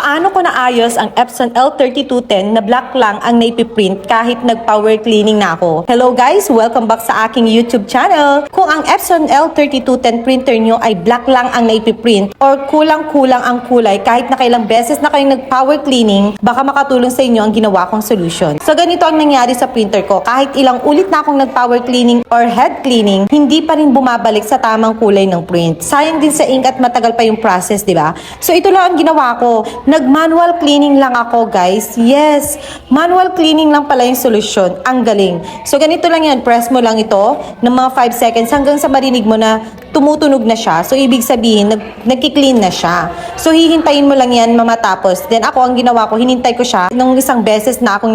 Paano ko naayos ang Epson L3210 na black lang ang naipiprint kahit nag-power cleaning na ako? Hello guys! Welcome back sa aking YouTube channel. Kung ang Epson L3210 printer nyo ay black lang ang naipiprint or kulang-kulang ang kulay kahit na kailang beses na kayong nag-power cleaning, baka makatulong sa inyo ang ginawa kong solution. So ganito ang nangyari sa printer ko. Kahit ilang ulit na akong nag-power cleaning or head cleaning, hindi pa rin bumabalik sa tamang kulay ng print. Sayang din sa ink at matagal pa yung process, di ba? So ito lang ang ginawa ko. Nag-manual cleaning lang ako, guys. Yes, manual cleaning lang pala yung solusyon. Ang galing. So, ganito lang yan. Press mo lang ito ng mga 5 seconds hanggang sa marinig mo na tumutunog na siya. So, ibig sabihin, nagki-clean na siya. So, hihintayin mo lang yan mamatapos. Then, ako, ang ginawa ko, hinintay ko siya nung isang beses na akong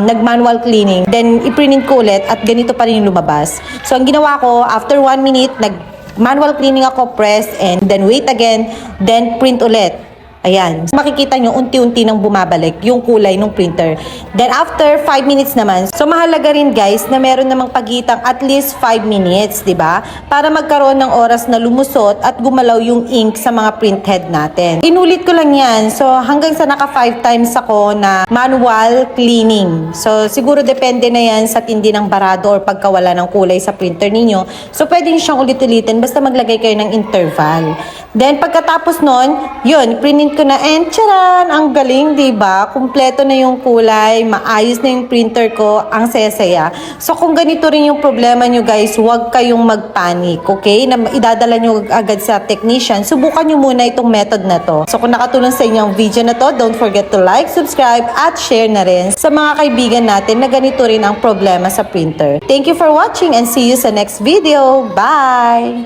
nag-manual cleaning. Then, iprint ko ulit at ganito pa rin yung lumabas. So, ang ginawa ko, after 1 minute, nag-manual cleaning ako, press, and then wait again, then print ulit. Ayan. Makikita nyo, unti-unti nang bumabalik yung kulay ng printer. Then, after 5 minutes naman, so mahalaga rin guys na meron namang pagitang at least 5 minutes, di ba? Para magkaroon ng oras na lumusot at gumalaw yung ink sa mga print head natin. Inulit ko lang yan. So, hanggang sa naka 5 times ako na manual cleaning. So, siguro depende na yan sa tindi ng barado or pagkawala ng kulay sa printer ninyo. So, pwede nyo siyang ulit-ulitin basta maglagay kayo ng interval. Then, pagkatapos nun, yun, printin ko na, and charan, ang galing, diba? Kumpleto na yung kulay, maayos na yung printer ko, ang saya-saya. So, kung ganito rin yung problema nyo, guys, huwag kayong mag-panic, okay? Na idadala nyo agad sa technician, subukan nyo muna itong method na to. So, kung nakatulong sa inyo ang video na to, don't forget to like, subscribe, at share na rin sa mga kaibigan natin na ganito rin ang problema sa printer. Thank you for watching and see you sa next video. Bye!